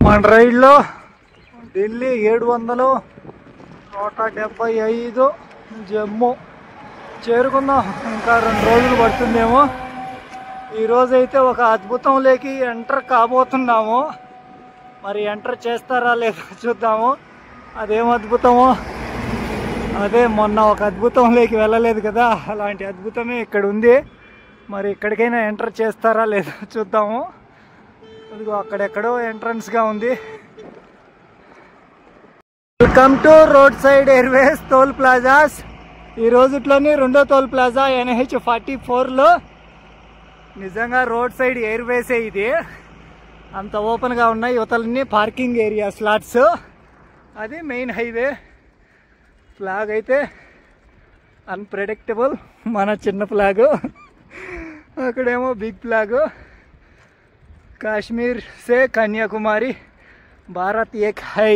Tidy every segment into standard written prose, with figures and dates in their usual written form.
మన రైడ్లో ఢిల్లీ 700, 175 జమ్మూ చేరుకుందాం. ఇంకా 2 రోజులు పడుతుందేమో. ఈరోజైతే ఒక అద్భుతంలోకి ఎంటర్ కాబోతున్నాము. మరి ఎంటర్ చేస్తారా లేదా చూద్దాము. అదేం అద్భుతమో, అదే మొన్న ఒక అద్భుతంలోకి వెళ్ళలేదు కదా, అలాంటి అద్భుతమే ఇక్కడ ఉంది. మరి ఇక్కడికైనా ఎంటర్ చేస్తారా లేదా చూద్దాము. అదిగో అక్కడెక్కడో ఎంట్రన్స్గా ఉంది. Welcome to road side airways toll plazas. ఈ రోజుట్లోని 2వ టోల్ ప్లాజా NH44లో. నిజంగా రోడ్ సైడ్ ఎయిర్వేసే ఇది. అంత ఓపెన్గా ఉన్నాయి. యువతలన్నీ పార్కింగ్ ఏరియా స్లాట్స్. అది మెయిన్ హైవే. ఫ్లాగ్ అయితే అన్ప్రెడిక్టబుల్, మన చిన్న ఫ్లాగు. అక్కడేమో బిగ్ ఫ్లాగు. కాశ్మీర్ సే కన్యాకుమారి, భారత్ ఏక్ హై.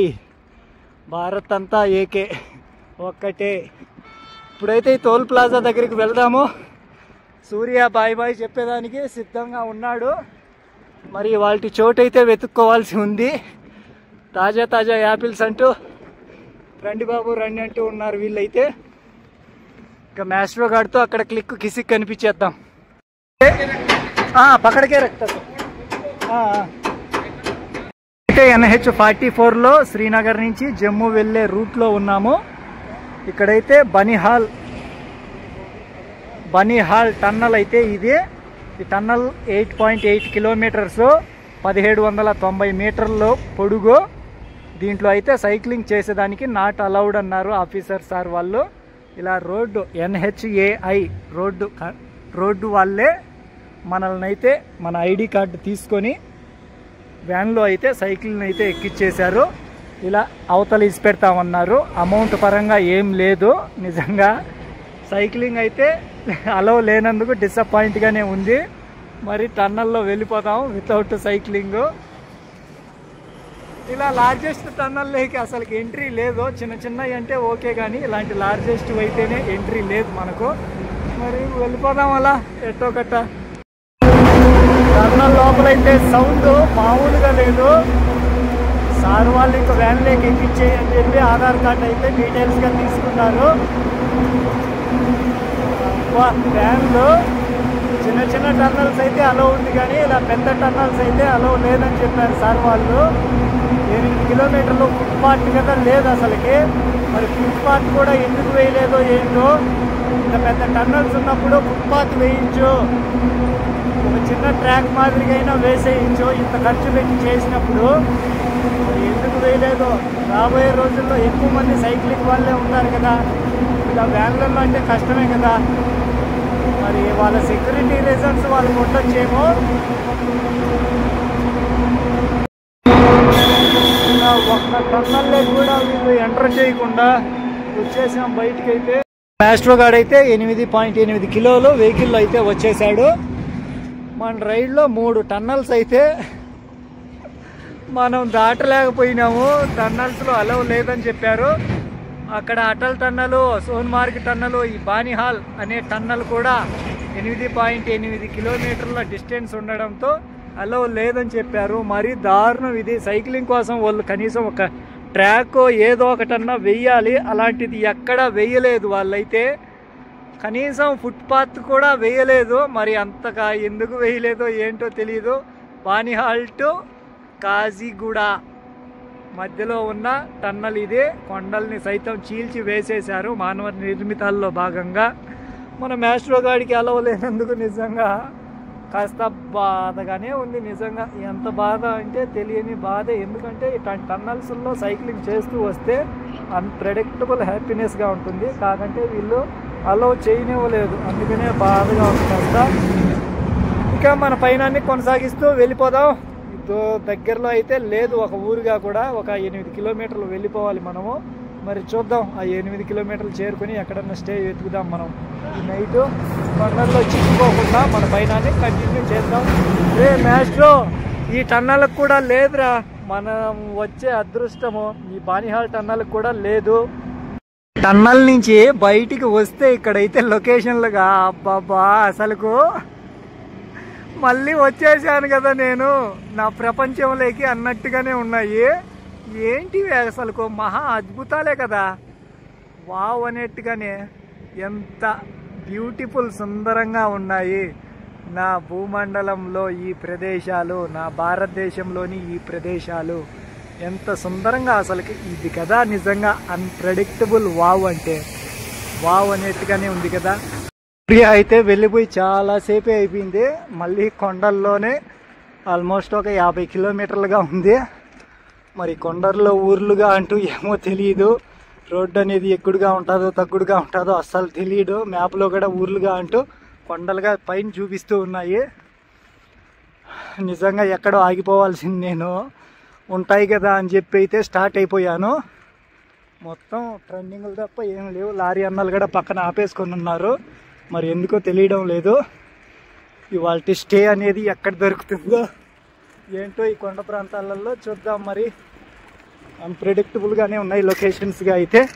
భారత్ అంతా ఏకే, ఒక్కటే. ఇప్పుడైతే ఈ టోల్ ప్లాజా దగ్గరికి వెళ్దాము. సూర్య బాయ్ బాయ్ చెప్పేదానికి సిద్ధంగా ఉన్నాడు. మరి వాళ్ళ చోటైతే వెతుక్కోవాల్సి ఉంది. తాజా తాజా యాపిల్స్ అంటూ రండి బాబు రండి అంటూ ఉన్నారు వీళ్ళైతే. ఇంకా మ్యాస్ట్రో గాడితో అక్కడ క్లిక్ కిసిక్ కనిపించేద్దాం. పక్కడికే రక్తా అయితే NH44లో శ్రీనగర్ నుంచి జమ్మూ వెళ్ళే రూట్లో ఉన్నాము. ఇక్కడైతే బనిహాల్ టన్నల్ అయితే ఇదే. ఈ టన్నల్ 8.8 కిలోమీటర్స్, 1790 మీటర్లు పొడుగు. దీంట్లో అయితే సైక్లింగ్ చేసేదానికి నాట్ అలౌడ్ అన్నారు ఆఫీసర్ సార్ వాళ్ళు. ఇలా రోడ్డు NHAI రోడ్డు వాళ్ళే మనల్ని అయితే మన ఐడి కార్డు తీసుకొని వ్యాన్లో అయితే సైకిల్ని అయితే ఎక్కిచ్చేశారు. ఇలా అవతల ఇసి పెడతామన్నారు. అమౌంట్ పరంగా ఏం లేదు. నిజంగా సైక్లింగ్ అయితే అలౌ లేనందుకు డిసప్పాయింట్గానే ఉంది. మరి టన్నల్లో వెళ్ళిపోతాం వితౌట్ సైక్లింగ్. ఇలా లార్జెస్ట్ టన్నల్లోకి అసలుకి ఎంట్రీ లేదు. చిన్న చిన్నవి అంటే ఓకే, కానీ ఇలాంటి లార్జెస్ట్ అయితేనే ఎంట్రీ లేదు మనకు. మరి వెళ్ళిపోదాం అలా ఎట్టో కట్ట. టన్నల్ లోపలైతే సౌండ్ మామూలుగా లేదు. సార్ వాళ్ళు ఇంకా వ్యాన్లోకి ఎక్కించేయి అని చెప్పి ఆధార్ కార్డు అయితే డీటెయిల్స్గా తీసుకున్నారు. వ్యాన్లో చిన్న చిన్న టన్నల్స్ అయితే అలో ఉంది, కానీ ఇలా పెద్ద టన్నల్స్ అయితే అలో లేదని చెప్పారు సార్ వాళ్ళు. 8 కిలోమీటర్లు ఫుట్పాత్ కదా లేదు అసలుకి. మరి ఫుట్పాత్ కూడా ఎందుకు వేయలేదో ఏంటో. ఇంత పెద్ద టన్నల్స్ ఉన్నప్పుడు ఫుట్పాత్ వేయించు, ఒక చిన్న ట్రాక్ మాదిరిగా అయినా వేసేయించు. ఇంత ఖర్చు పెట్టి చేసినప్పుడు ఎందుకు వేయలేదో. రాబోయే రోజుల్లో ఎక్కువ మంది సైక్లింగ్ వాళ్ళే ఉన్నారు కదా, ఇలా వ్యాన్లలో అంటే కష్టమే కదా. మరి వాళ్ళ సెక్యూరిటీ రీజన్స్ వాళ్ళకి ఉండొచ్చేమో. ఒక్క టన్నల్లే కూడా వీళ్ళు ఎంటర్ చేయకుండా వచ్చేసాం బయటికి. అయితే మ్యాస్ట్రో గార్డ్ అయితే 8.8 కిలోలు వెహికల్ అయితే వచ్చేసాడు. మన రైడ్లో 3 టన్నల్స్ అయితే మనం దాటలేకపోయినాము. టన్నల్స్లో అలౌ లేదని చెప్పారు. అక్కడ అటల్ టన్నలు, సోన్మార్గ్ టన్నలు, ఈ బానిహాల్ అనే టన్నల్ కూడా 8.8 కిలోమీటర్ల డిస్టెన్స్ ఉండడంతో అలౌ లేదని చెప్పారు. మరీ దారుణం ఇది. సైక్లింగ్ కోసం వాళ్ళు కనీసం ఒక ట్రాక్ ఏదో ఒకటన్నా వెయ్యాలి. అలాంటిది ఎక్కడా వేయలేదు వాళ్ళైతే. కనీసం ఫుట్పాత్ కూడా వేయలేదు. మరి అంతగా ఎందుకు వేయలేదో ఏంటో తెలీదు. బానిహాల్ టు కాజీగూడ మధ్యలో ఉన్న టన్నల్ ఇదే. కొండల్ని సైతం చీల్చి వేసేశారు మానవ నిర్మితాల్లో భాగంగా. మన మ్యాస్ట్రో గాడికి అలవ లేనందుకు నిజంగా కాస్త బాధగానే ఉంది. నిజంగా ఎంత బాధ అంటే తెలియని బాధ. ఎందుకంటే ఇట్లాంటి టన్నల్స్లో సైక్లింగ్ చేస్తూ వస్తే అన్ప్రెడిక్టబుల్ హ్యాపీనెస్గా ఉంటుంది. కాకంటే వీళ్ళు అలౌ చేయనివ్వలేదు, అందుకనే బాధగా ఉంటుంది. ఇంకా మన పైనాన్ని కొనసాగిస్తూ వెళ్ళిపోదాం. దగ్గరలో అయితే లేదు ఒక ఊరుగా కూడా. ఒక 8 కిలోమీటర్లు వెళ్ళిపోవాలి మనము. మరి చూద్దాం, ఆ 8 కిలోమీటర్లు చేరుకుని ఎక్కడన్నా స్టే వెతుకుదాం మనం. ఈ నైట్ కొండల్లో చిక్కుకోకుండా మన పైనాన్ని కంటిన్యూ చేద్దాం. మ్యాస్ట్రో, ఈ టన్నల్కి కూడా లేదురా మనం వచ్చే అదృష్టము. ఈ బానిహాల్ టన్నల్కి కూడా లేదు. టన్నల్ నుంచి బయటికి వస్తే ఇక్కడైతే లొకేషన్లుగా అబ్బాబా అసలుకు మళ్ళీ వచ్చేసాను కదా నేను నా ప్రపంచంలోకి అన్నట్టుగానే ఉన్నాయి. ఏంటివి అసలు మహా అద్భుతాలే కదా. వావ్ అనేట్టుగానే ఎంత బ్యూటిఫుల్ సుందరంగా ఉన్నాయి నా భూమండలంలో ఈ ప్రదేశాలు, నా భారతదేశంలోని ఈ ప్రదేశాలు ఎంత సుందరంగా అసలుకి. ఇది కదా నిజంగా అన్ప్రెడిక్టబుల్ వావ్ అంటే. వావ్ అనేట్టుగానే ఉంది కదా. అయితే వెళ్ళిపోయి చాలాసేపే అయిపోయింది. మళ్ళీ కొండల్లోనే ఆల్మోస్ట్ ఒక 50 కిలోమీటర్లుగా ఉంది. మరి కొండల్లో ఊర్లుగా అంటూ ఏమో తెలియదు. రోడ్డు అనేది ఎక్కుడుగా ఉంటుందో తగ్గుడుగా ఉంటుందో అస్సలు తెలియదు. మ్యాప్లో కూడా ఊర్లుగా అంటూ కొండలుగా పైన చూపిస్తూ ఉన్నాయి. నిజంగా ఎక్కడో ఆగిపోవాల్సింది నేను. ఉంటాయి కదా అని చెప్పి అయితే స్టార్ట్ అయిపోయాను. మొత్తం ట్రెండింగ్లు తప్ప ఏం లేవు. లారీ అన్నలు కూడా పక్కన ఆపేసుకొని ఉన్నారు. మరి ఎందుకో తెలియడం లేదు. ఇవాళ స్టే అనేది ఎక్కడ దొరుకుతుందో ఏంటో ఈ కొండ ప్రాంతాలలో చూద్దాం. మరి అన్ప్రెడిక్టబుల్గానే ఉన్నాయి లొకేషన్స్గా అయితే.